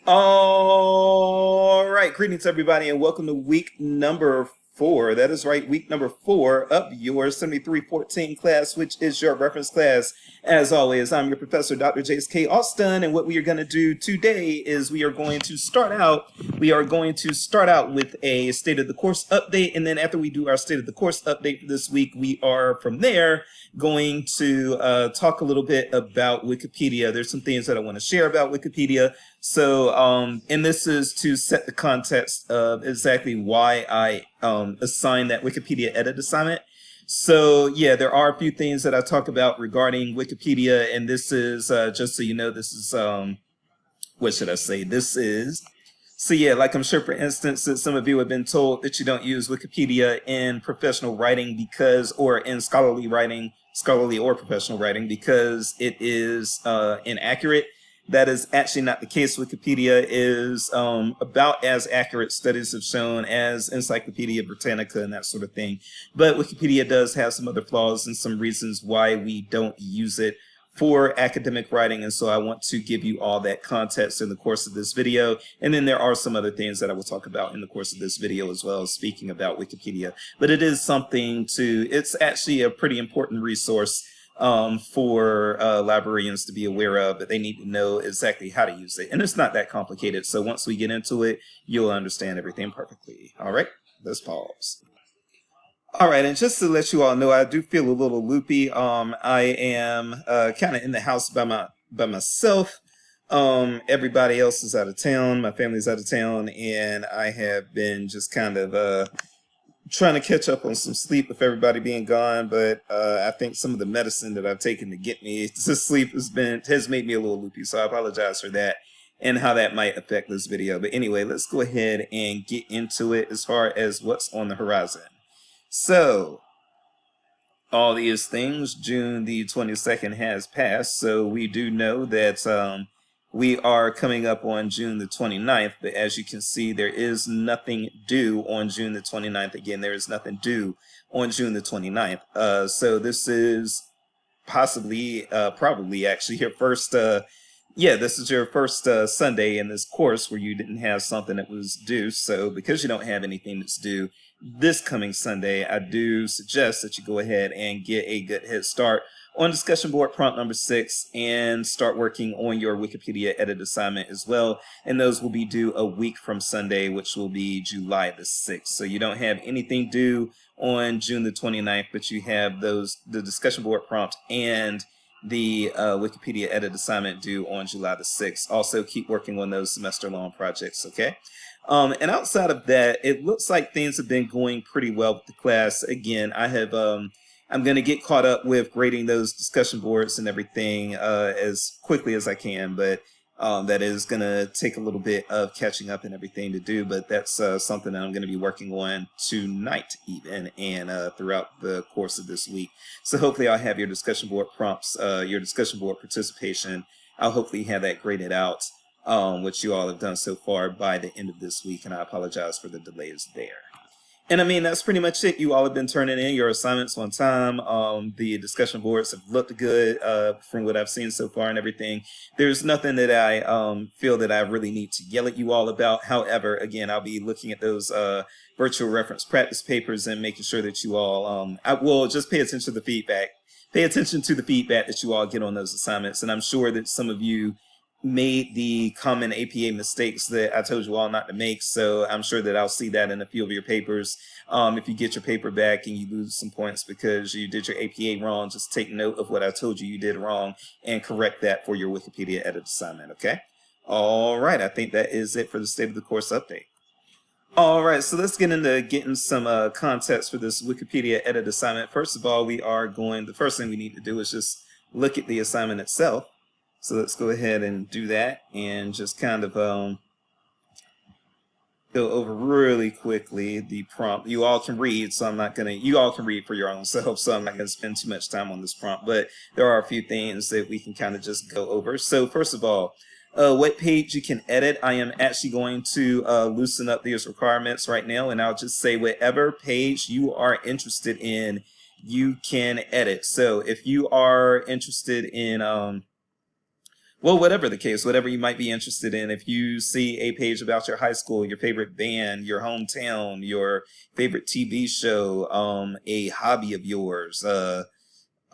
All right, greetings everybody, and welcome to week number 4. That is right, week number 4 of your 7314 class, which is your reference class. As always, I'm your professor, Dr. Jace K. Austin, and what we are going to do today is we are going to start out with a state of the course update, and then after we do our state of the course update for this week, we are from there going to talk a little bit about Wikipedia. There's some things that I want to share about Wikipedia. So, and this is to set the context of exactly why I assigned that Wikipedia edit assignment. So, yeah, there are a few things that I talk about regarding Wikipedia, and this is, just so you know, this is, what should I say? So yeah, like I'm sure, for instance, that some of you have been told that you don't use Wikipedia in professional writing or in scholarly or professional writing, because it is inaccurate. That is actually not the case. Wikipedia is about as accurate, studies have shown, as Encyclopedia Britannica and that sort of thing. But Wikipedia does have some other flaws and some reasons why we don't use it for academic writing, and so I want to give you all that context in the course of this video. And then there are some other things that I will talk about in the course of this video as well, speaking about Wikipedia. But it is it's actually a pretty important resource for librarians to be aware of, but they need to know exactly how to use it. And it's not that complicated, so once we get into it, you'll understand everything perfectly. All right, let's pause. All right, and just to let you all know, I do feel a little loopy. I am kind of in the house by myself. Everybody else is out of town. My family's out of town, and I have been just kind of trying to catch up on some sleep with everybody being gone. But I think some of the medicine that I've taken to get me to sleep has made me a little loopy. So I apologize for that and how that might affect this video. But anyway, let's go ahead and get into it as far as what's on the horizon. So, all these things, June the 22nd has passed, so we do know that we are coming up on June the 29th, but as you can see, there is nothing due on June the 29th. Again, there is nothing due on June the 29th. So this is probably actually your first, this is your first Sunday in this course where you didn't have something that was due. So because you don't have anything that's due this coming Sunday, I do suggest that you go ahead and get a good head start on discussion board prompt number 6 and start working on your Wikipedia edit assignment as well. And those will be due a week from Sunday, which will be July the 6th. So you don't have anything due on June the 29th, but you have the discussion board prompt and the Wikipedia edit assignment due on July the 6th. Also, keep working on those semester-long projects, okay? And outside of that, it looks like things have been going pretty well with the class. Again, I'm going to get caught up with grading those discussion boards and everything as quickly as I can, but that is going to take a little bit of catching up and everything to do, but that's something that I'm going to be working on tonight even, and throughout the course of this week. So hopefully I'll have your discussion board prompts, your discussion board participation. I'll hopefully have that graded out, which you all have done so far, by the end of this week, and I apologize for the delays there. And I mean, that's pretty much it. You all have been turning in your assignments on time. The discussion boards have looked good from what I've seen so far and everything. There's nothing that I feel that I really need to yell at you all about. However, again, I'll be looking at those virtual reference practice papers and making sure that you all, I will just pay attention to the feedback. Pay attention to the feedback that you all get on those assignments. And I'm sure that some of you made the common APA mistakes that I told you all not to make, so I'm sure that I'll see that in a few of your papers. If you get your paper back and you lose some points because you did your APA wrong, just take note of what I told you did wrong and correct that for your Wikipedia edit assignment, okay? All right, I think that is it for the state of the course update. All right, so let's get into getting some context for this Wikipedia edit assignment. First of all, the first thing we need to do is just look at the assignment itself. So let's go ahead and do that and just kind of go over really quickly the prompt. You all can read, so you all can read for your own self, so I'm not going to spend too much time on this prompt, but there are a few things that we can kind of just go over. So first of all, what page you can edit. I am actually going to loosen up these requirements right now, and I'll just say whatever page you are interested in, you can edit. So if you are interested in Well, whatever the case, whatever you might be interested in, if you see a page about your high school, your favorite band, your hometown, your favorite TV show, a hobby of yours,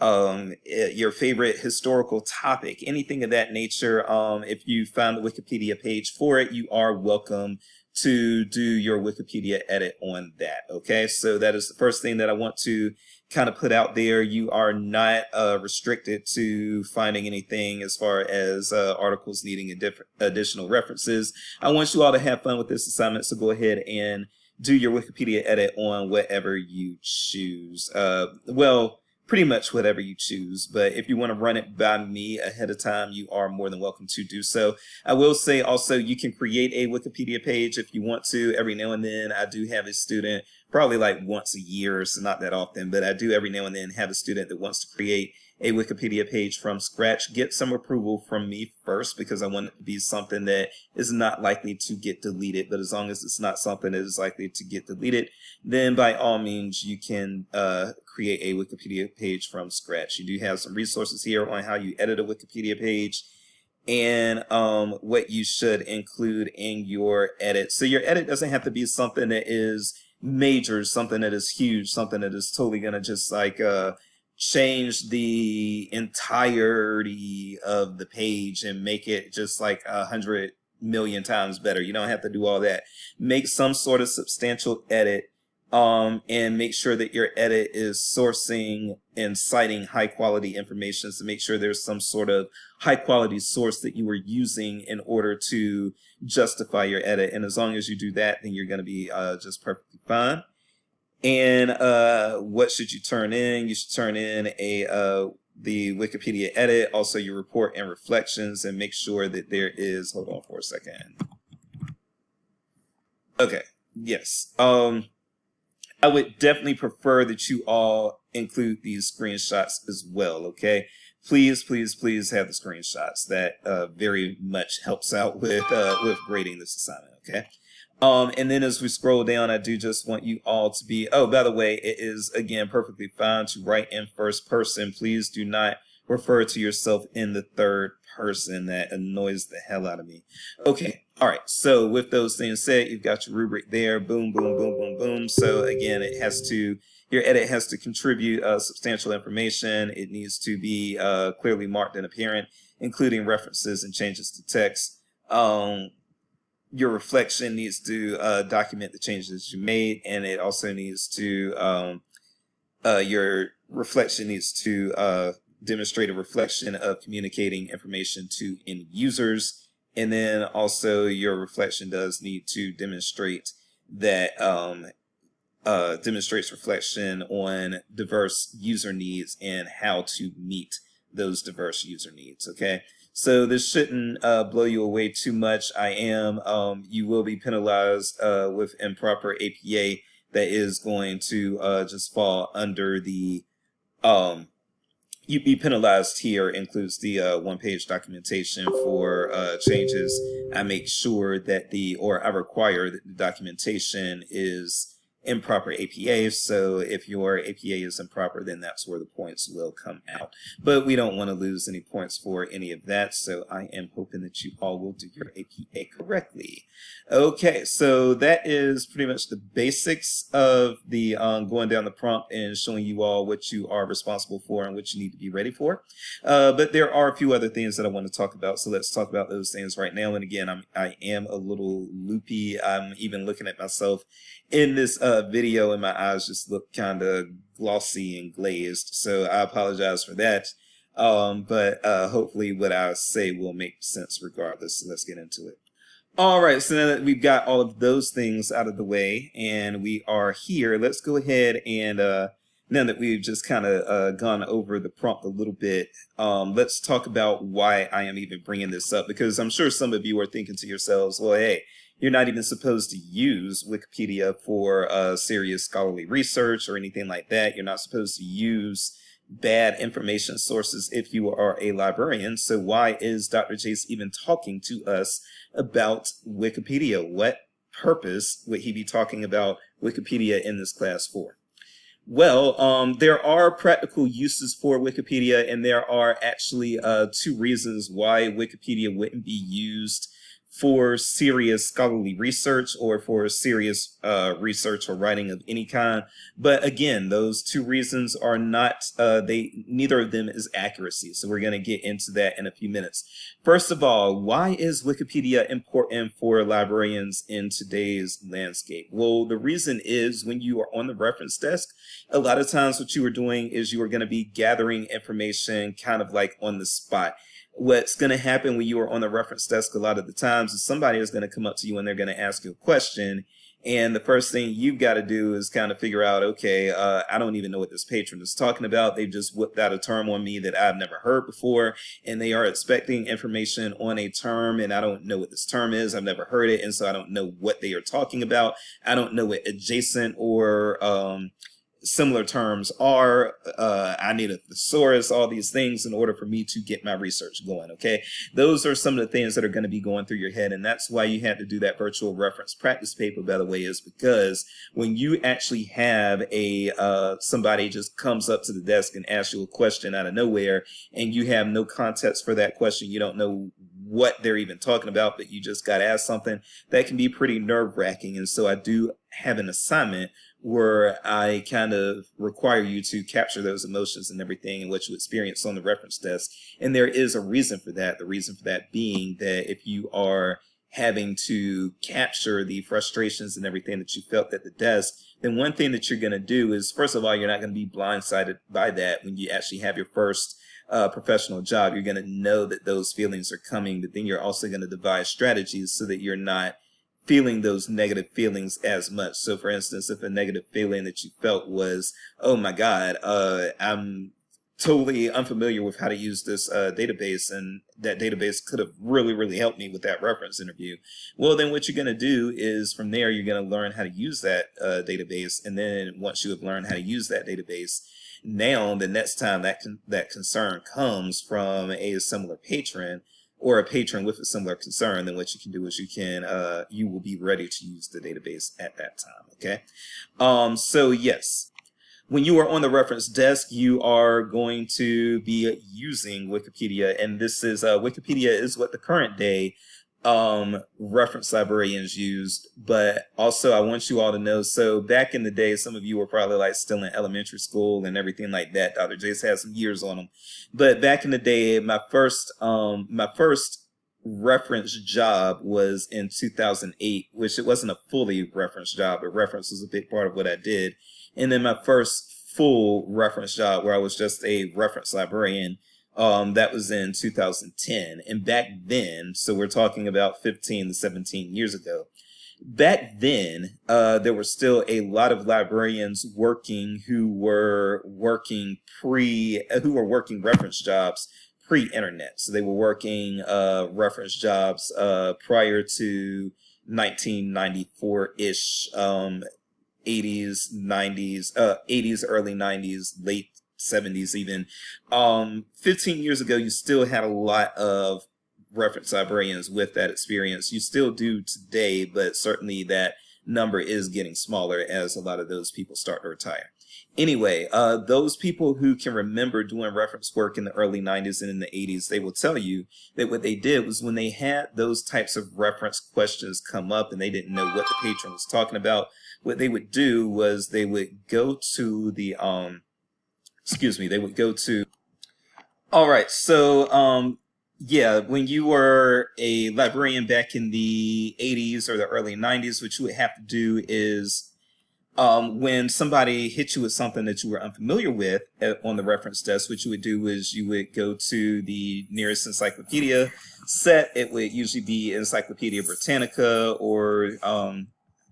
your favorite historical topic, anything of that nature, if you found a Wikipedia page for it, you are welcome to do your Wikipedia edit on that. Okay, so that is the first thing that I want to kind of put out there. You are not restricted to finding anything as far as articles needing additional references. I want you all to have fun with this assignment, so go ahead and do your Wikipedia edit on whatever you choose. Well, pretty much whatever you choose, but if you want to run it by me ahead of time, you are more than welcome to do so. I will say also, you can create a Wikipedia page if you want to. Every now and then I do have a student, probably like once a year, so not that often, but I do every now and then have a student that wants to create a Wikipedia page from scratch. Get some approval from me first, because I want it to be something that is not likely to get deleted. But as long as it's not something that is likely to get deleted, then by all means you can create a Wikipedia page from scratch. You do have some resources here on how you edit a Wikipedia page and what you should include in your edit. So your edit doesn't have to be something that is major, something that is huge, something that is totally gonna just like change the entirety of the page and make it just like 100 million times better. You don't have to do all that. Make some sort of substantial edit, and make sure that your edit is sourcing and citing high quality information, to make sure there's some sort of high quality source that you are using in order to justify your edit. And as long as you do that, then you're going to be just perfectly fine. And what should you turn in? You should turn in the Wikipedia edit, also your report and reflections, and make sure that there is, hold on for a second. Okay, yes. I would definitely prefer that you all include these screenshots as well, okay? Please, please, please have the screenshots. That very much helps out with grading this assignment, okay? And then as we scroll down, I do just want you all to be, oh, by the way, it is, again, perfectly fine to write in first person. Please do not refer to yourself in the third person. That annoys the hell out of me. Okay, all right, so with those things said, you've got your rubric there, boom, boom, boom, boom, boom. So again, it has to, your edit has to contribute substantial information. It needs to be clearly marked and apparent, including references and changes to text. Your reflection needs to document the changes you made, and it also needs to, your reflection needs to demonstrate a reflection of communicating information to end users. And then also your reflection does need to demonstrate that demonstrates reflection on diverse user needs and how to meet those diverse user needs. Okay, so this shouldn't blow you away too much. You will be penalized with improper APA. That is going to just fall under the you'd be penalized here includes the one-page documentation for changes. I make sure that I require that the documentation is improper APA. So if your APA is improper, then that's where the points will come out. But we don't want to lose any points for any of that. So I am hoping that you all will do your APA correctly. Okay, so that is pretty much the basics of the going down the prompt and showing you all what you are responsible for and what you need to be ready for. But there are a few other things that I want to talk about. So let's talk about those things right now. And again, I am a little loopy. I'm even looking at myself in this video and my eyes just look kind of glossy and glazed. So I apologize for that. But hopefully what I say will make sense regardless. So let's get into it. All right, so now that we've got all of those things out of the way and we are here, let's go ahead and now that we've just kind of gone over the prompt a little bit, let's talk about why I am even bringing this up, because I'm sure some of you are thinking to yourselves, well, hey, you're not even supposed to use Wikipedia for serious scholarly research or anything like that. You're not supposed to use bad information sources if you are a librarian. So why is Dr. Chase even talking to us about Wikipedia? What purpose would he be talking about Wikipedia in this class for? Well, there are practical uses for Wikipedia, and there are actually two reasons why Wikipedia wouldn't be used for serious scholarly research or for serious research or writing of any kind. But again, those two reasons are not, neither of them is accuracy. So we're going to get into that in a few minutes. First of all, why is Wikipedia important for librarians in today's landscape? Well, the reason is when you are on the reference desk, a lot of times what you are doing is you are going to be gathering information kind of like on the spot. What's going to happen when you are on the reference desk a lot of the times is somebody is going to come up to you and they're going to ask you a question. And the first thing you've got to do is kind of figure out, okay, I don't even know what this patron is talking about. They've just whipped out a term on me that I've never heard before, and they are expecting information on a term, and I don't know what this term is. I've never heard it, and so I don't know what they are talking about. I don't know what adjacent or similar terms are. I need a thesaurus, all these things in order for me to get my research going. Okay, those are some of the things that are going to be going through your head, and that's why you had to do that virtual reference practice paper, by the way, is because when you actually have a somebody just comes up to the desk and asks you a question out of nowhere, and you have no context for that question, you don't know what they're even talking about, but you just got asked something, that can be pretty nerve-wracking. And so I do have an assignment where I kind of require you to capture those emotions and everything and what you experience on the reference desk. And there is a reason for that. The reason for that being that if you are having to capture the frustrations and everything that you felt at the desk, then one thing that you're going to do is, first of all, you're not going to be blindsided by that when you actually have your first professional job. You're going to know that those feelings are coming, but then you're also going to devise strategies so that you're not feeling those negative feelings as much. So for instance, if a negative feeling that you felt was, oh my God, I'm totally unfamiliar with how to use this database, and that database could have really helped me with that reference interview. Well, then what you're going to do is from there, you're going to learn how to use that database. And then once you have learned how to use that database, now the next time that concern comes from a similar patron, or a patron with a similar concern, then what you can do is you will be ready to use the database at that time. Okay. So yes, when you are on the reference desk, you are going to be using Wikipedia, and this is Wikipedia is what the current day reference librarians used. But also I want you all to know, so back in the day, some of you were probably like still in elementary school and everything like that. Dr. J's had some years on him, but back in the day, my first reference job was in 2008, which it wasn't a fully reference job, but reference was a big part of what I did. And then my first full reference job where I was just a reference librarian, that was in 2010. And back then, so we're talking about 15 to 17 years ago, back then, there were still a lot of librarians working who were working reference jobs pre-internet. So they were working reference jobs prior to 1994-ish, 80s, 90s, 80s, early 90s, late 70s even. 15 years ago, you still had a lot of reference librarians with that experience. You still do today, but certainly that number is getting smaller as a lot of those people start to retire. Anyway, those people who can remember doing reference work in the early 90s and in the 80s, they will tell you that what they did was when they had those types of reference questions come up and they didn't know what the patron was talking about, what they would do was they would go to the, all right, so, yeah, when you were a librarian back in the 80s or the early 90s, what you would have to do is when somebody hit you with something that you were unfamiliar with on the reference desk, what you would do is you would go to the nearest encyclopedia set. It would usually be Encyclopedia Britannica or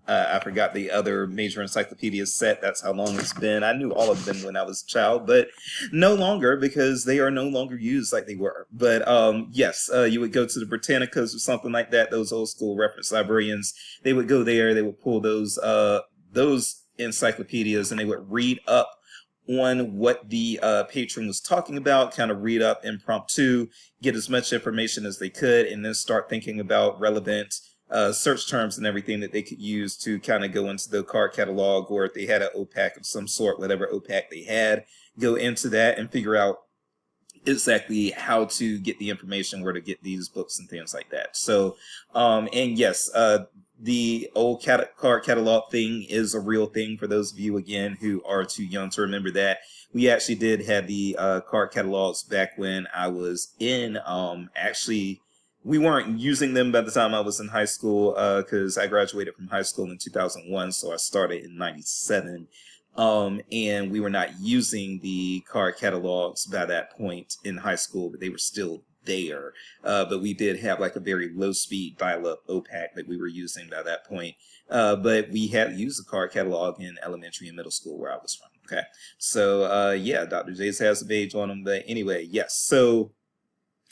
I forgot the other major encyclopedia set. That's how long it's been. I knew all of them when I was a child, but no longer because they are no longer used like they were. But yes, you would go to the Britannicas or something like that. Those old school reference librarians, they would go there. They would pull those encyclopedias and they would read up on what the patron was talking about, kind of read up impromptu, get as much information as they could, and then start thinking about relevant search terms and everything that they could use to kind of go into the card catalog, or if they had an OPAC of some sort, whatever OPAC they had, go into that and figure out exactly how to get the information, where to get these books and things like that. So, and yes, the old card catalog thing is a real thing for those of you, again, who are too young to remember that. We actually did have the card catalogs back when I was in, actually, we weren't using them by the time I was in high school, because I graduated from high school in 2001, so I started in 97. And we were not using the card catalogs by that point in high school, but they were still there. But we did have like a very low speed dial-up OPAC that we were using by that point. But we had used the card catalog in elementary and middle school where I was from. Okay. So, yeah, Dr. J's has a page on them. But anyway, yes. So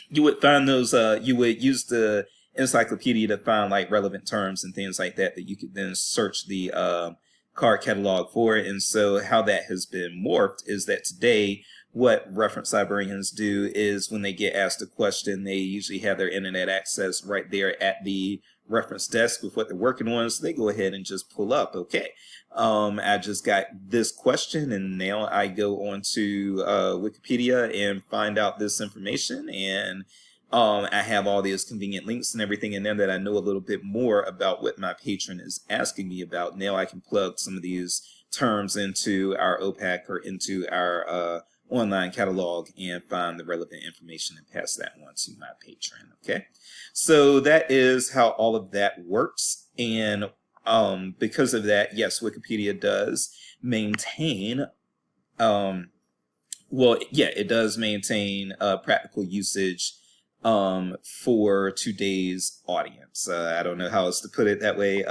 you would find those, you would use the encyclopedia to find like relevant terms and things like that you could then search the, card catalog for it. And so how that has been morphed is that today what reference librarians do is when they get asked a question, they usually have their internet access right there at the reference desk with what they're working on. So they go ahead and just pull up, okay, I just got this question and now I go on to Wikipedia and find out this information, and I have all these convenient links and everything in there that I know a little bit more about what my patron is asking me about. Now I can plug some of these terms into our OPAC or into our online catalog and find the relevant information and pass that on to my patron. Okay, so that is how all of that works. And because of that, yes, Wikipedia does maintain well, yeah, it does maintain practical usage for today's audience. I don't know how else to put it that way.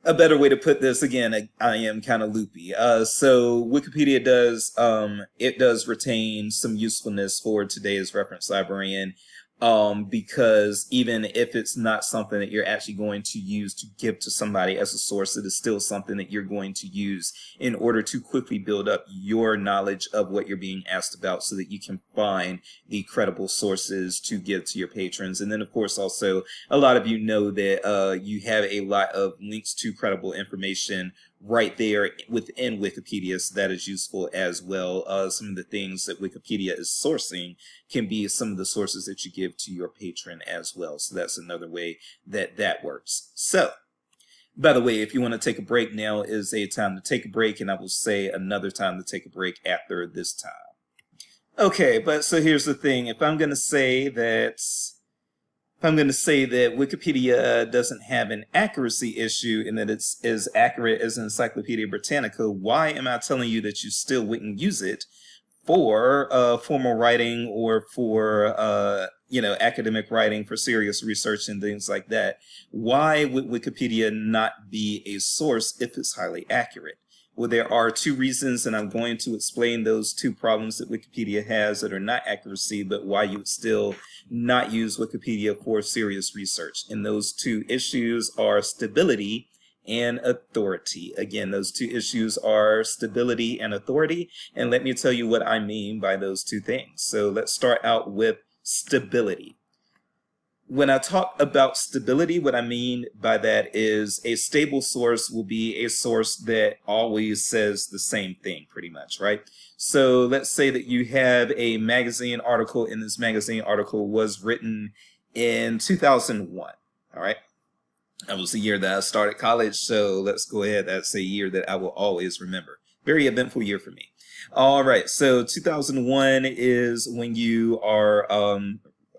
A better way to put this, again, I am kind of loopy. So Wikipedia does, it does retain some usefulness for today's reference librarian, because even if it's not something that you're actually going to use to give to somebody as a source, it is still something that you're going to use in order to quickly build up your knowledge of what you're being asked about so that you can find the credible sources to give to your patrons. And then, of course, also, a lot of you know that you have a lot of links to credible information right there within Wikipedia, so that is useful as well. Some of the things that Wikipedia is sourcing can be some of the sources that you give to your patron as well. So that's another way that that works. So, by the way, if you want to take a break, now is a time to take a break, and I will say another time to take a break after this time. Okay, but so here's the thing. If I'm going to say that Wikipedia doesn't have an accuracy issue and that it's as accurate as Encyclopedia Britannica, why am I telling you that you still wouldn't use it for formal writing or for academic writing, for serious research and things like that? Why would Wikipedia not be a source if it's highly accurate? Well, there are two reasons, and I'm going to explain those two problems that Wikipedia has that are not accuracy, but why you would still not use Wikipedia for serious research. And those two issues are stability and authority. Again, those two issues are stability and authority. And let me tell you what I mean by those two things. So let's start out with stability. When I talk about stability, what I mean by that is a stable source will be a source that always says the same thing, pretty much, right? So let's say that you have a magazine article, and this magazine article was written in 2001, all right? That was the year that I started college, so let's go ahead. That's a year that I will always remember. Very eventful year for me. All right, so 2001 is when you are...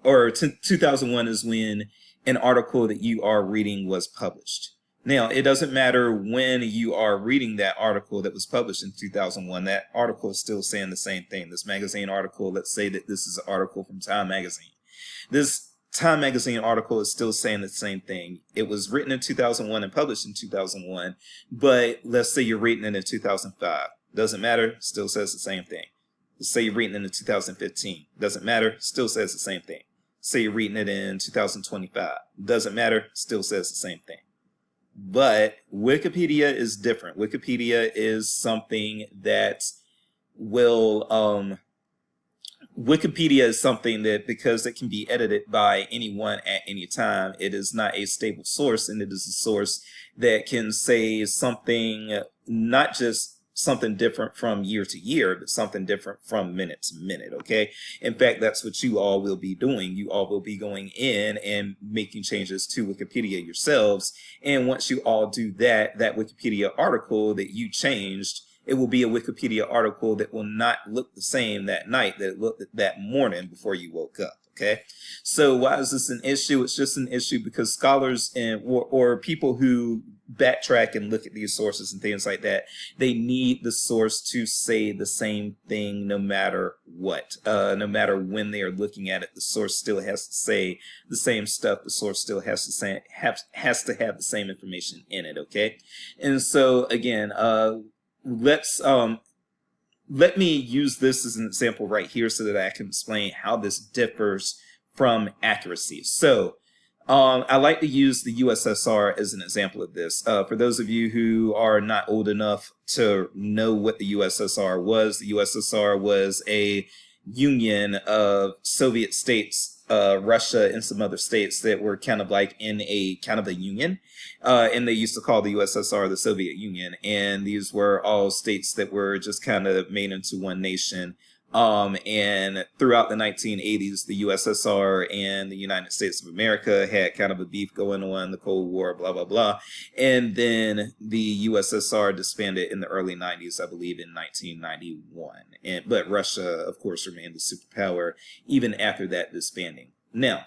2001 is when an article that you are reading was published. Now, it doesn't matter when you are reading that article that was published in 2001. That article is still saying the same thing. This magazine article, let's say that this is an article from Time Magazine. This Time Magazine article is still saying the same thing. It was written in 2001 and published in 2001, but let's say you're reading it in 2005. Doesn't matter, still says the same thing. Let's say you're reading it in 2015. Doesn't matter, still says the same thing. Say you're reading it in 2025. Doesn't matter, still says the same thing. But Wikipedia is different. Wikipedia is something that will Wikipedia is something that, because it can be edited by anyone at any time, it is not a stable source, and it is a source that can say something, not just something different from year to year, but something different from minute to minute, okay? In fact, that's what you all will be doing. You all will be going in and making changes to Wikipedia yourselves, and once you all do that, that Wikipedia article that you changed, it will be a Wikipedia article that will not look the same that night that it looked that morning before you woke up, okay? So why is this an issue? It's just an issue because scholars or people who backtrack and look at these sources and things like that, they need the source to say the same thing no matter what. No matter when they are looking at it, the source still has to say the same stuff. The source still has to have the same information in it, okay? And so again, let me use this as an example right here so that I can explain how this differs from accuracy. So I like to use the USSR as an example of this. For those of you who are not old enough to know what the USSR was a union of Soviet states, Russia and some other states that were kind of like in a kind of a union. And they used to call the USSR the Soviet Union. And these were all states that were just kind of made into one nation. And throughout the 1980s, the USSR and the United States of America had kind of a beef going on, the Cold War, blah, blah, blah. And then the USSR disbanded in the early 90s, I believe in 1991. But Russia, of course, remained the superpower even after that disbanding. Now,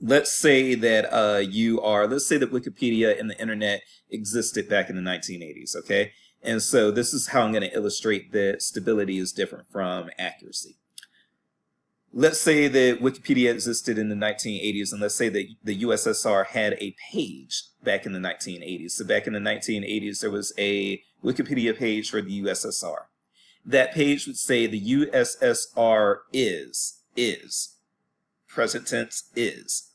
let's say that let's say that Wikipedia and the internet existed back in the 1980s, okay? And so this is how I'm going to illustrate that stability is different from accuracy. Let's say that Wikipedia existed in the 1980s, and let's say that the USSR had a page back in the 1980s. So back in the 1980s, there was a Wikipedia page for the USSR. That page would say the USSR is, present tense is.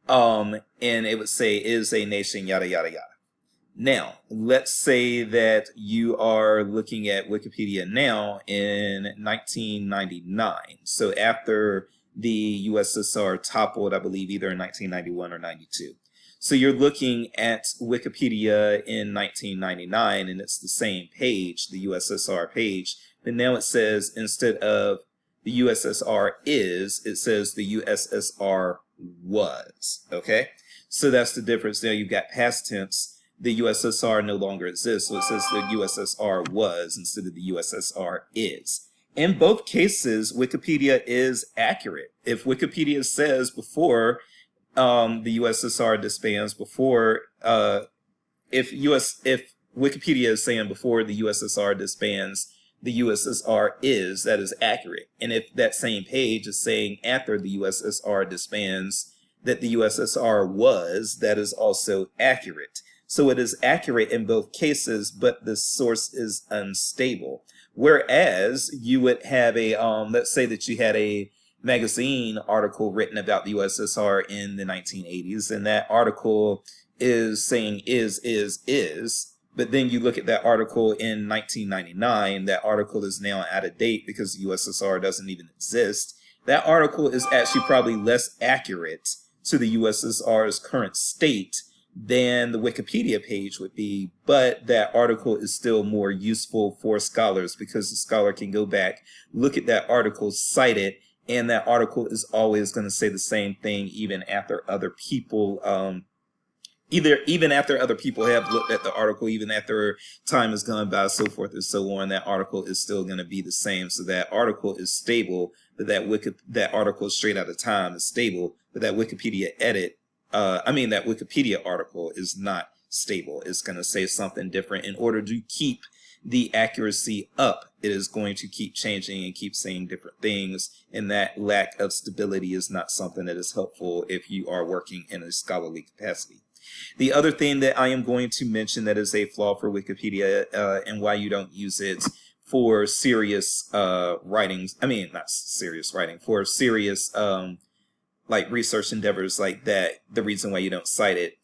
And it would say is a nation, yada, yada, yada. Now, let's say that you are looking at Wikipedia now in 1999. So after the USSR toppled, I believe either in 1991 or 92. So you're looking at Wikipedia in 1999 and it's the same page, the USSR page, but now it says instead of the USSR is, it says the USSR was, okay? So that's the difference. Now you've got past tense. The USSR no longer exists, so it says the USSR was instead of the USSR is. In both cases, Wikipedia is accurate. If Wikipedia says before the USSR disbands, if Wikipedia is saying before the USSR disbands, the USSR is, that is accurate. And if that same page is saying after the USSR disbands that the USSR was, that is also accurate. So it is accurate in both cases, but the source is unstable. Whereas you would have let's say that you had a magazine article written about the USSR in the 1980s, and that article is saying is, but then you look at that article in 1999, that article is now out of date because the USSR doesn't even exist. That article is actually probably less accurate to the USSR's current state than the Wikipedia page would be, but that article is still more useful for scholars because the scholar can go back, look at that article, cite it, and that article is always going to say the same thing even after other people even after other people have looked at the article, even after time has gone by, so forth and so on, that article is still going to be the same. So that article is stable, but that article straight out of time is stable, but that that Wikipedia article is not stable. It's going to say something different. In order to keep the accuracy up, it is going to keep changing and keep saying different things. And that lack of stability is not something that is helpful if you are working in a scholarly capacity. The other thing that I am going to mention that is a flaw for Wikipedia and why you don't use it for serious writings, not serious writing, for serious like research endeavors like that, the reason why you don't cite it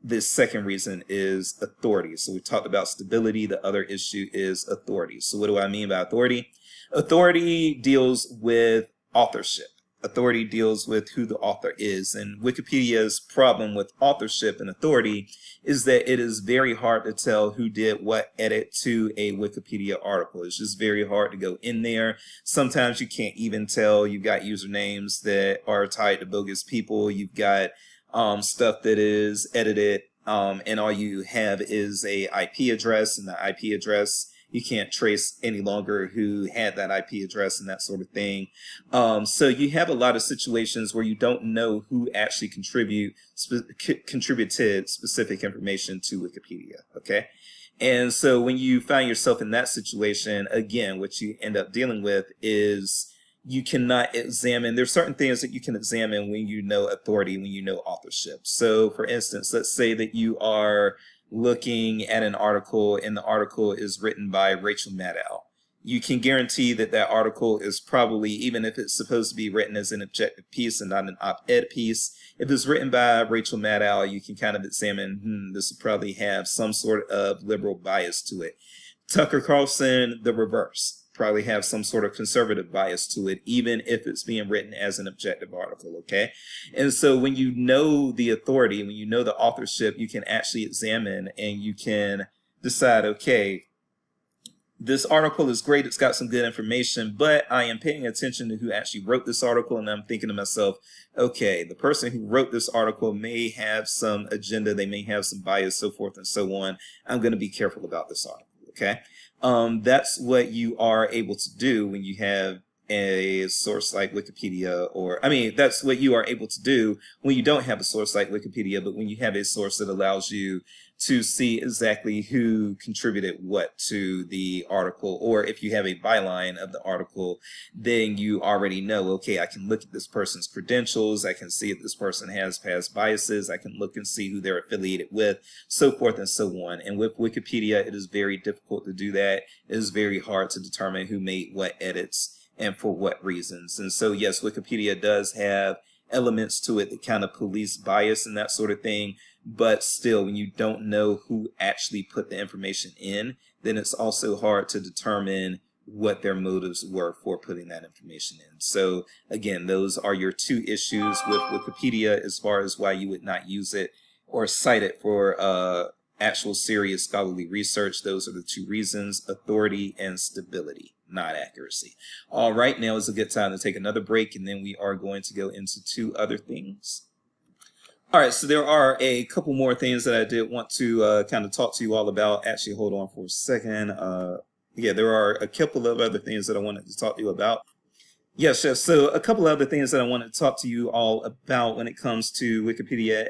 the second reason is authority. So we talked about stability. The other issue is authority. So what do I mean by authority? Authority deals with authorship. Authority deals with who the author is. And Wikipedia's problem with authorship and authority is that it is very hard to tell who did what edit to a Wikipedia article. It's just very hard to go in there. Sometimes you can't even tell. You've got usernames that are tied to bogus people. You've got stuff that is edited, and all you have is a IP address, and the IP address you can't trace any longer who had that IP address and that sort of thing. So you have a lot of situations where you don't know who actually contributed specific information to Wikipedia, okay? And so when you find yourself in that situation, again, what you end up dealing with is you cannot examine, there's certain things that you can examine when you know authority, when you know authorship. So for instance, let's say that you are looking at an article and the article is written by Rachel Maddow. You can guarantee that that article is probably, even if it's supposed to be written as an objective piece and not an op-ed piece, if it's written by Rachel Maddow, you can kind of examine, this will probably have some sort of liberal bias to it. Tucker Carlson, the reverse. Probably have some sort of conservative bias to it, even if it's being written as an objective article, okay? And so when you know the authority, when you know the authorship, you can actually examine and you can decide, okay, this article is great, it's got some good information, but I am paying attention to who actually wrote this article, and I'm thinking to myself, okay, the person who wrote this article may have some agenda, they may have some bias, so forth and so on. I'm going to be careful about this article, okay? That's what you are able to do when you have a source like Wikipedia, or, I mean, that's what you are able to do when you don't have a source like Wikipedia, but when you have a source that allows you to see exactly who contributed what to the article, or if you have a byline of the article, then you already know, okay, I can look at this person's credentials, I can see if this person has past biases, I can look and see who they're affiliated with, so forth and so on. And with Wikipedia, it is very difficult to do that. It is very hard to determine who made what edits and for what reasons. And so, yes, Wikipedia does have elements to it that kind of police bias and that sort of thing, but still, when you don't know who actually put the information in, then it's also hard to determine what their motives were for putting that information in. So again, those are your two issues with Wikipedia as far as why you would not use it or cite it for actual serious scholarly research. Those are the two reasons: authority and stability, not accuracy. All right, now is a good time to take another break, and then we are going to go into two other things. All right, so there are a couple more things that I did want to kind of talk to you all about. Actually, hold on for a second. Yeah, there are a couple of other things that I wanted to talk to you about. Yes, yes. So a couple of other things that I wanted to talk to you all about when it comes to Wikipedia.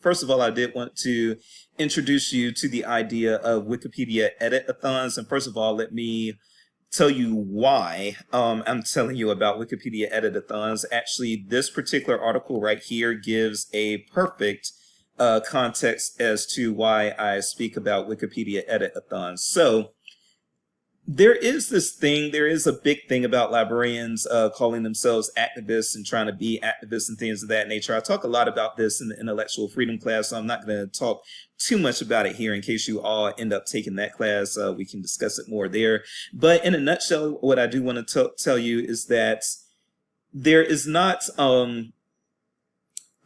First of all, I did want to introduce you to the idea of Wikipedia edit-a-thons. And first of all, let me tell you why I'm telling you about Wikipedia edit-a-thons. Actually, this particular article right here gives a perfect context as to why I speak about Wikipedia edit-a-thons. So there is a big thing about librarians calling themselves activists and trying to be activists and things of that nature. I talk a lot about this in the intellectual freedom class, so I'm not going to talk too much about it here in case you all end up taking that class. We can discuss it more there. But in a nutshell, what I do want to tell you is that there is not,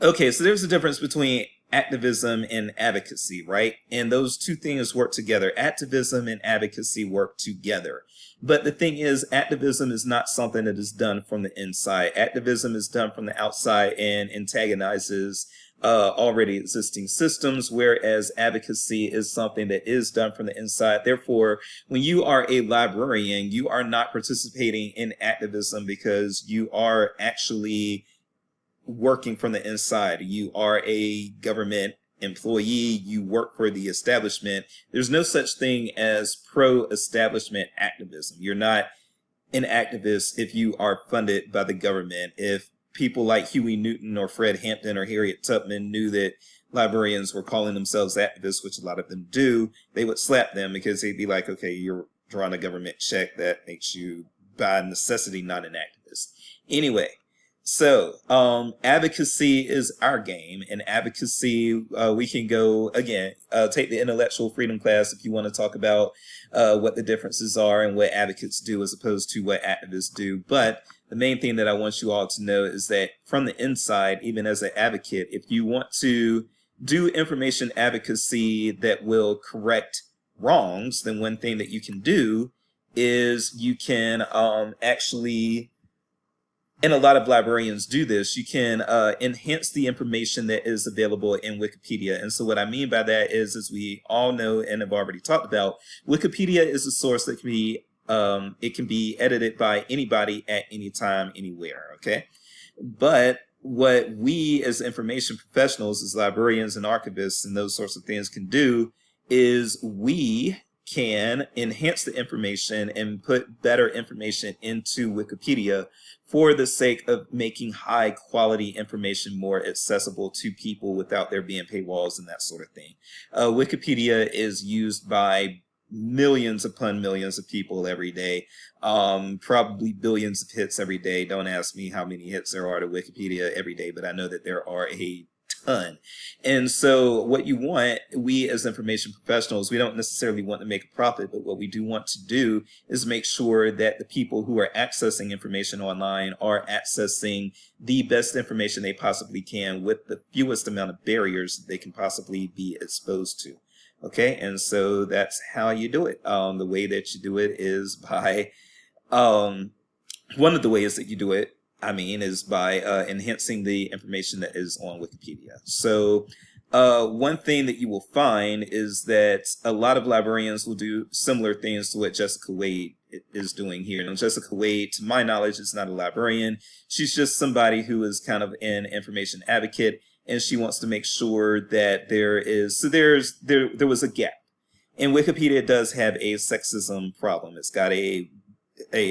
okay, so there's a difference between activism and advocacy, right? And those two things work together. Activism and advocacy work together. But the thing is, activism is not something that is done from the inside. Activism is done from the outside and antagonizes already existing systems, whereas advocacy is something that is done from the inside. Therefore, when you are a librarian, you are not participating in activism because you are actually working from the inside. You are a government employee, you work for the establishment. There's no such thing as pro-establishment activism. You're not an activist if you are funded by the government. If people like Huey Newton or Fred Hampton or Harriet Tubman knew that librarians were calling themselves activists, which a lot of them do, they would slap them because they'd be like, okay, you're drawing a government check that makes you by necessity not an activist. Anyway, So, advocacy is our game, and advocacy, we can go again, take the intellectual freedom class if you want to talk about what the differences are and what advocates do as opposed to what activists do. But the main thing that I want you all to know is that from the inside, even as an advocate, if you want to do information advocacy that will correct wrongs, then one thing that you can do is you can actually, and a lot of librarians do this, you can enhance the information that is available in Wikipedia. And so what I mean by that is, as we all know and have already talked about, Wikipedia is a source that can be, it can be edited by anybody at any time, anywhere, okay? But what we as information professionals, as librarians and archivists and those sorts of things can do is we can enhance the information and put better information into Wikipedia for the sake of making high quality information more accessible to people without there being paywalls and that sort of thing. Wikipedia is used by millions upon millions of people every day, probably billions of hits every day. Don't ask me how many hits there are to Wikipedia every day, but I know that there are a ton. And so what you want, we as information professionals, we don't necessarily want to make a profit, but what we do want to do is make sure that the people who are accessing information online are accessing the best information they possibly can with the fewest amount of barriers that they can possibly be exposed to. Okay, and so that's how you do it. The way that you do it is by, one of the ways that you do it, is by enhancing the information that is on Wikipedia. So one thing that you will find is that a lot of librarians will do similar things to what Jessica Wade is doing here. Now, Jessica Wade, to my knowledge, is not a librarian. She's just somebody who is kind of an information advocate, and she wants to make sure that there was a gap. And Wikipedia does have a sexism problem. It's got a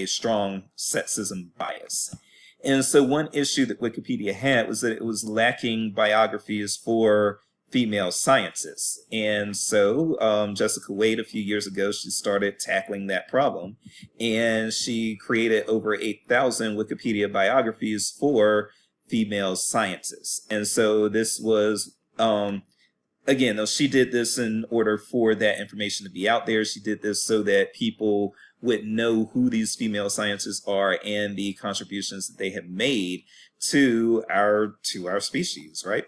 strong sexism bias. And so one issue that Wikipedia had was that it was lacking biographies for female scientists. And so Jessica Wade, a few years ago, she started tackling that problem. And she created over 8,000 Wikipedia biographies for female scientists. And so this was, again, though she did this in order for that information to be out there. She did this so that people would know who these female scientists are and the contributions that they have made to our species, right?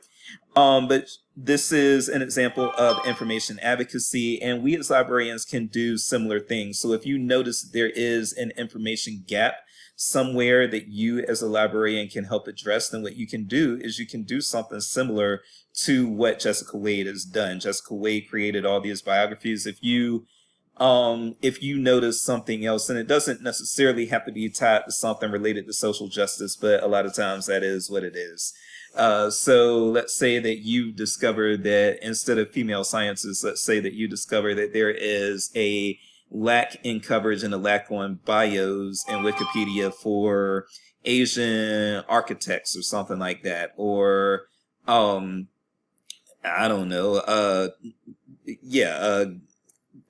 But this is an example of information advocacy, and we as librarians can do similar things. So if you notice there is an information gap somewhere that you as a librarian can help address, then what you can do is you can do something similar to what Jessica Wade has done. Jessica Wade created all these biographies. If you notice something else, and it doesn't necessarily have to be tied to something related to social justice, but a lot of times that is what it is. So let's say that you discover that instead of female sciences, let's say that you discover that there is a lack in coverage and a lack on bios in Wikipedia for Asian architects or something like that, or I don't know,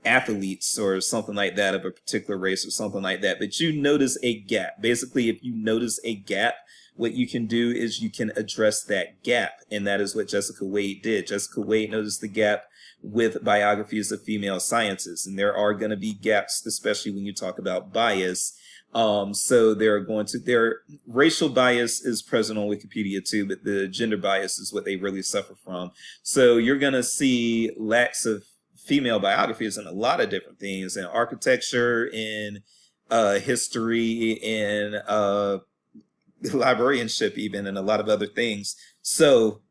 athletes or something like that of a particular race or something like that, but you notice a gap. Basically, if you notice a gap, what you can do is you can address that gap, and that is what Jessica Wade did. Jessica Wade noticed the gap with biographies of female scientists, and there are going to be gaps, especially when you talk about bias. So racial bias is present on Wikipedia too, but the gender bias is what they really suffer from. So you're going to see lacks of female biographies in a lot of different things, in architecture, in history, in librarianship even, and a lot of other things. So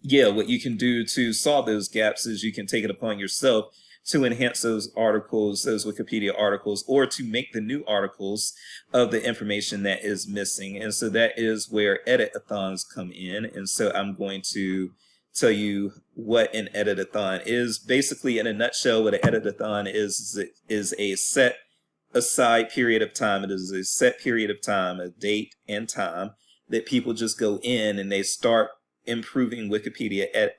yeah, what you can do to solve those gaps is you can take it upon yourself to enhance those articles, those Wikipedia articles, or to make the new articles of the information that is missing. And so that is where edit-a-thons come in. And so I'm going to tell you what an edit-a-thon is. Basically, in a nutshell, what an edit-a-thon is a set aside period of time. It is a set period of time, a date and time, that people just go in and they start improving Wikipedia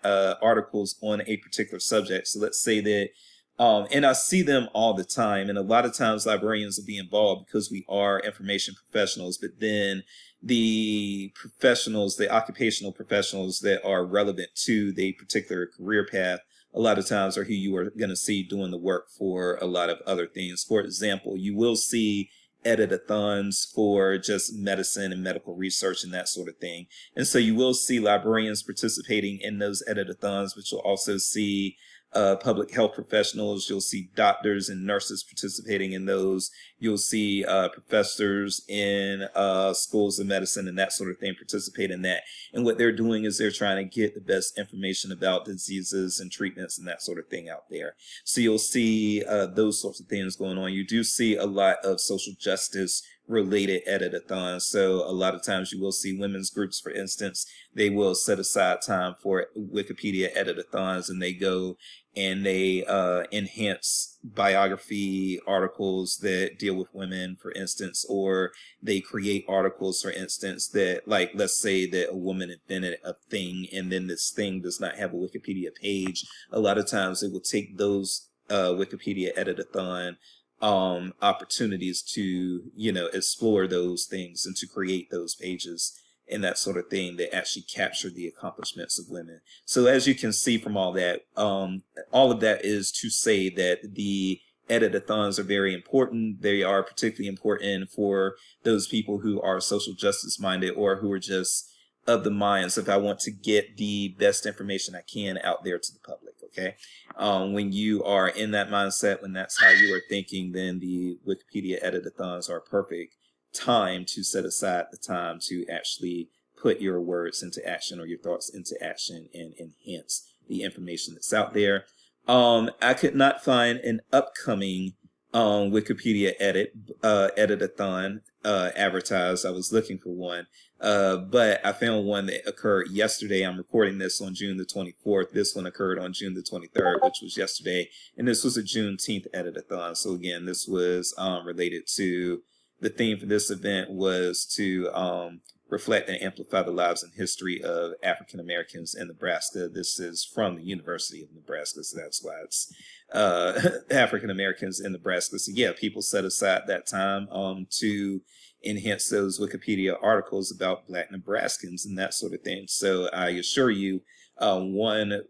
articles on a particular subject. So let's say that, and I see them all the time, and a lot of times librarians will be involved because we are information professionals, but then the professionals, the occupational professionals that are relevant to the particular career path, a lot of times are who you are going to see doing the work for a lot of other things. For example, you will see edit-a-thons for just medicine and medical research and that sort of thing. And so you will see librarians participating in those edit-a-thons, but you'll also see public health professionals. You'll see doctors and nurses participating in those. You'll see professors in schools of medicine and that sort of thing participate in that. And what they're doing is they're trying to get the best information about diseases and treatments and that sort of thing out there. So you'll see those sorts of things going on. You do see a lot of social justice related edit-a-thons. So a lot of times you will see women's groups, for instance, they will set aside time for Wikipedia edit-a-thons, and they go and they enhance biography articles that deal with women, for instance, or they create articles, for instance, that, like, let's say that a woman invented a thing and then this thing does not have a Wikipedia page. A lot of times it will take those Wikipedia edit-a-thon opportunities to, explore those things and to create those pages and that sort of thing that actually capture the accomplishments of women. So as you can see from all that, all of that is to say that the edit-a-thons are very important. They are particularly important for those people who are social justice minded or who are just of the minds of, I want to get the best information I can out there to the public. Okay. When you are in that mindset, when that's how you are thinking, then the Wikipedia edit-a-thons are a perfect time to set aside the time to actually put your words into action or your thoughts into action and enhance the information that's out there. I could not find an upcoming Wikipedia edit-a-thon advertised. I was looking for one, but I found one that occurred yesterday. I'm recording this on June the 24th. This one occurred on June the 23rd, which was yesterday, and this was a Juneteenth edit-a-thon. So again, this was related to, the theme for this event was to reflect and amplify the lives and history of African Americans in Nebraska. This is from the University of Nebraska, so that's why it's African Americans in Nebraska. So yeah, people set aside that time to enhance those Wikipedia articles about Black Nebraskans and that sort of thing. So I assure you, one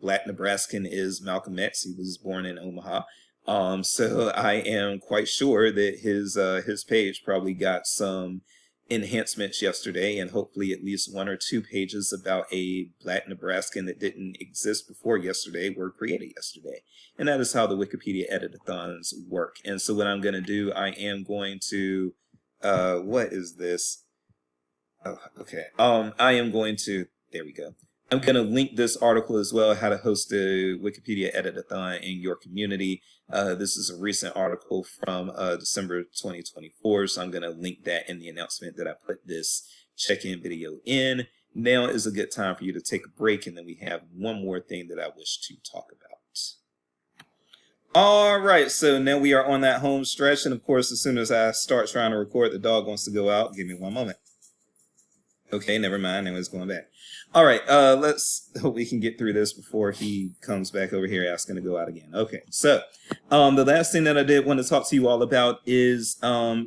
Black Nebraskan is Malcolm X. He was born in Omaha. So I am quite sure that his page probably got some enhancements yesterday, and hopefully at least one or two pages about a Black Nebraskan that didn't exist before yesterday were created yesterday. And that is how the Wikipedia edit-a-thons work. And so what I'm going to do, I am going to, what is this? Oh, okay. I am going to, there we go. I'm going to link this article as well, how to host a Wikipedia edit-a-thon in your community. This is a recent article from December 2024, so I'm going to link that in the announcement that I put this check-in video in. Now is a good time for you to take a break, and then we have one more thing that I wish to talk about. All right, so now we are on that home stretch, and of course, as soon as I start trying to record, the dog wants to go out. Give me one moment. Okay, never mind. Now it's going back. All right, let's hope we can get through this before he comes back over here asking to go out again. Okay, so the last thing that I did want to talk to you all about is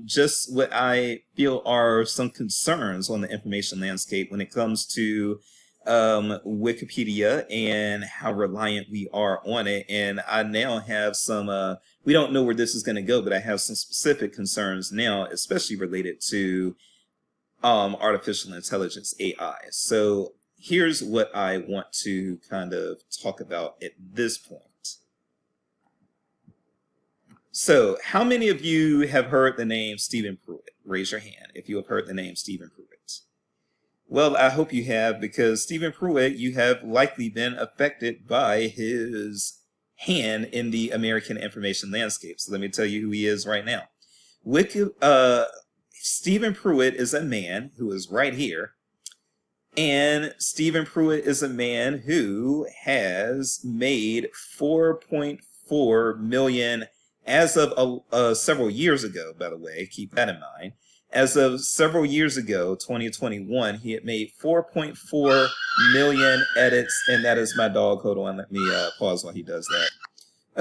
just what I feel are some concerns on the information landscape when it comes to Wikipedia and how reliant we are on it. And I now have some, we don't know where this is going to go, but I have some specific concerns now, especially related to artificial intelligence, AI. So here's what I want to kind of talk about at this point. So how many of you have heard the name Stephen Pruitt? Raise your hand if you have heard the name Stephen Pruitt. Well, I hope you have, because Stephen Pruitt, you have likely been affected by his hand in the American information landscape. So let me tell you who he is right now. Stephen Pruitt is a man who is right here, and Stephen Pruitt is a man who has made 4.4 million as of several years ago, by the way, keep that in mind. As of several years ago, 2021, he had made 4.4 million edits, and that is my dog. Hold on, let me pause while he does that.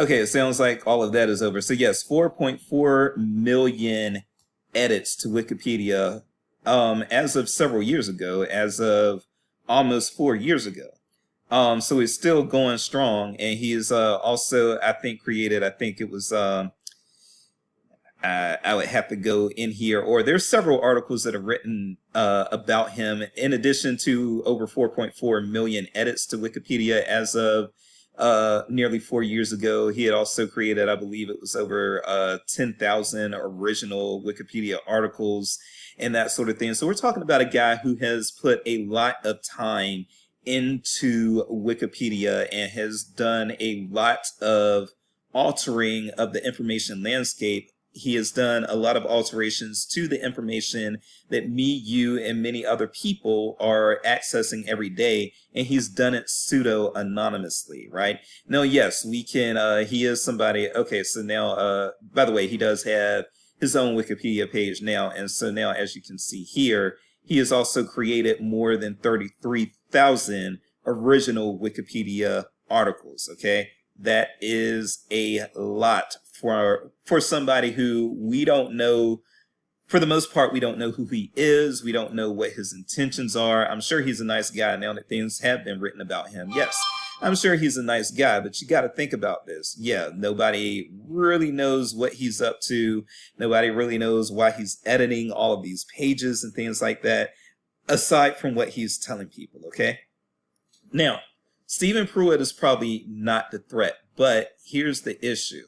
Okay, it sounds like all of that is over. So yes, 4.4 million edits to Wikipedia as of several years ago, as of almost 4 years ago. So he's still going strong, and he is also, I think, created. I think it was. I would have to go in here, or there's several articles that are written about him. In addition to over 4.4 million edits to Wikipedia as of nearly 4 years ago, he had also created, I believe it was over 10,000 original Wikipedia articles and that sort of thing. So we're talking about a guy who has put a lot of time into Wikipedia and has done a lot of altering of the information landscape. He has done a lot of alterations to the information that me, you, and many other people are accessing every day, and he's done it pseudo-anonymously, right? Now, yes, we can, he is somebody, okay, so now, by the way, he does have his own Wikipedia page now, and so now, as you can see here, he has also created more than 33,000 original Wikipedia articles, okay? That is a lot for somebody who we don't know. For the most part, we don't know who he is. We don't know what his intentions are. I'm sure he's a nice guy now that things have been written about him. Yes, I'm sure he's a nice guy, but you got to think about this. Yeah, nobody really knows what he's up to. Nobody really knows why he's editing all of these pages and things like that, aside from what he's telling people, okay? Now, Stephen Pruitt is probably not the threat, but here's the issue.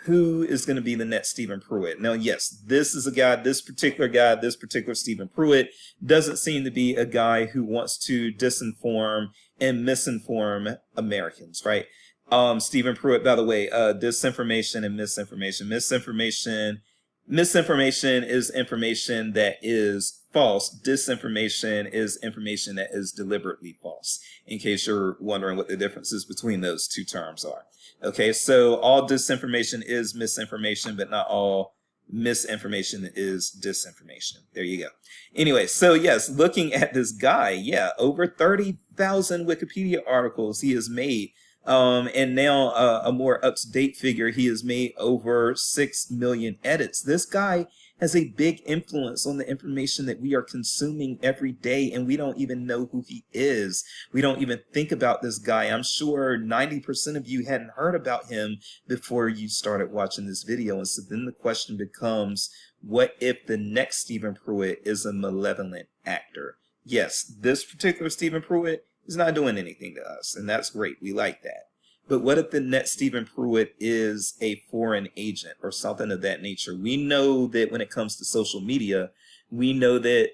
Who is going to be the next Stephen Pruitt? Now, yes, this is a guy, this particular Stephen Pruitt doesn't seem to be a guy who wants to disinform and misinform Americans, right? Stephen Pruitt, by the way, disinformation and misinformation. Misinformation is information that is false. Disinformation is information that is deliberately false, in case you're wondering what the differences between those two terms are. Okay, so all disinformation is misinformation, but not all misinformation is disinformation. There you go. Anyway, so yes, looking at this guy, yeah, over 30,000 Wikipedia articles he has made. And now a more up-to-date figure, he has made over 6 million edits. This guy has a big influence on the information that we are consuming every day, and we don't even know who he is. We don't even think about this guy. I'm sure 90% of you hadn't heard about him before you started watching this video. And so then the question becomes, what if the next Stephen Pruitt is a malevolent actor? Yes, this particular Stephen Pruitt is not doing anything to us, and that's great. We like that. But what if the next Stephen Pruitt is a foreign agent or something of that nature? We know that when it comes to social media, we know that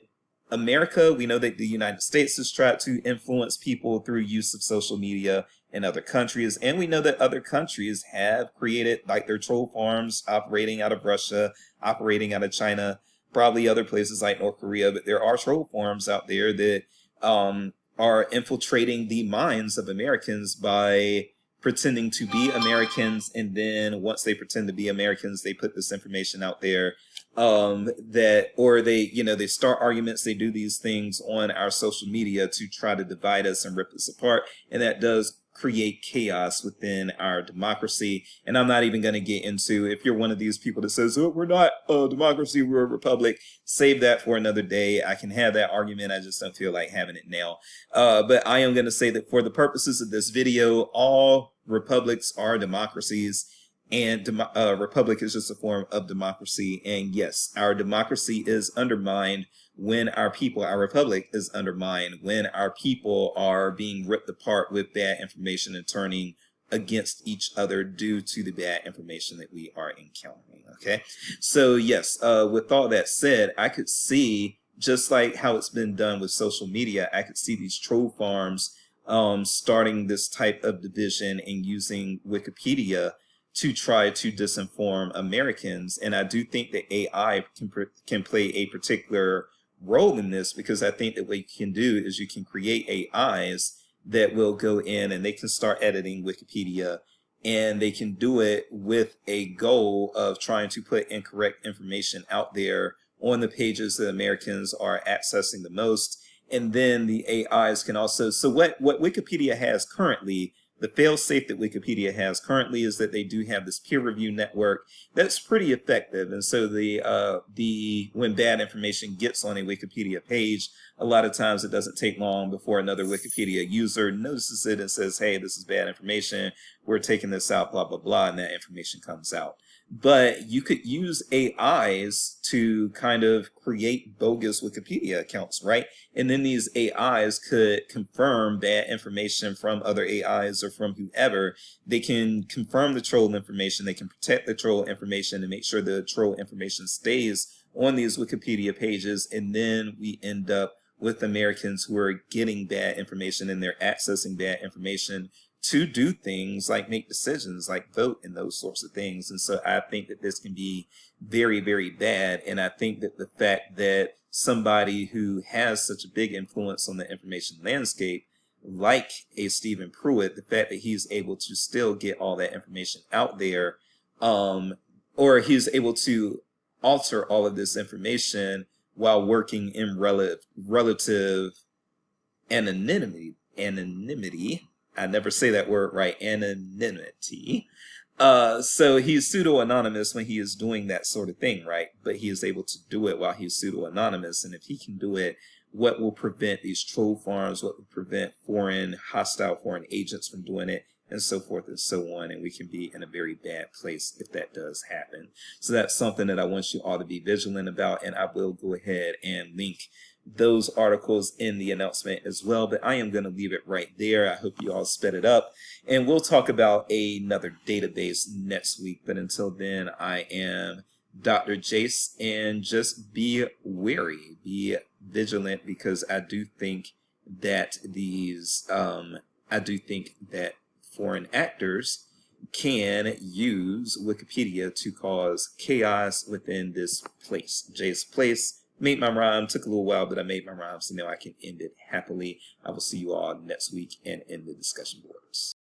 America, we know that the United States has tried to influence people through use of social media in other countries. And we know that other countries have created like their troll farms operating out of Russia, operating out of China, probably other places like North Korea. But there are troll farms out there that are infiltrating the minds of Americans by pretending to be Americans, and then once they pretend to be Americans, they put this information out there or they start arguments, they do these things on our social media to try to divide us and rip us apart, and that does create chaos within our democracy. And I'm not even going to get into, if you're one of these people that says, oh, we're not a democracy, we're a republic, save that for another day. I can have that argument. I just don't feel like having it now. But I am going to say that for the purposes of this video, all republics are democracies, and republic is just a form of democracy. And yes, our democracy is undermined when our republic is undermined, when our people are being ripped apart with bad information and turning against each other due to the bad information that we are encountering. Okay, so yes, with all that said, I could see, just like how it's been done with social media, I could see these troll farms starting this type of division and using Wikipedia to try to disinform Americans. And I do think that AI can play a particular role in this, because I think that what you can do is you can create AIs that will go in and they can start editing Wikipedia, and they can do it with a goal of trying to put incorrect information out there on the pages that Americans are accessing the most. And then the AIs can also, so what Wikipedia has currently, The fail-safe that Wikipedia has currently is that they do have this peer review network that's pretty effective. And so when bad information gets on a Wikipedia page, a lot of times it doesn't take long before another Wikipedia user notices it and says, hey, this is bad information. We're taking this out, blah, blah, blah, and that information comes out. But you could use AIs to kind of create bogus Wikipedia accounts, right? And then these AIs could confirm bad information from other AIs or from whoever. They can confirm the troll information. They can protect the troll information and make sure the troll information stays on these Wikipedia pages. And then we end up with Americans who are getting bad information and they're accessing bad information to do things like make decisions, like vote and those sorts of things. And so I think that this can be very, very bad. And I think that the fact that somebody who has such a big influence on the information landscape, like a Stephen Pruitt, the fact that he's able to still get all that information out there, or he's able to alter all of this information while working in relative anonymity. I never say that word right, anonymity. So he's pseudo-anonymous when he is doing that sort of thing, right? But he is able to do it while he's pseudo-anonymous. And if he can do it, what will prevent these troll farms? What will prevent hostile foreign agents from doing it? And so forth and so on. And we can be in a very bad place if that does happen. So that's something that I want you all to be vigilant about. And I will go ahead and link those articles in the announcement as well, but I am going to leave it right there. I hope you all sped it up, and we'll talk about another database next week. But until then, I am Dr. Jace, and just be wary, be vigilant, because I do think that foreign actors can use Wikipedia to cause chaos within this place, Jace Place. Made my rhyme, took a little while, but I made my rhyme, so now I can end it happily. I will see you all next week and in the discussion boards.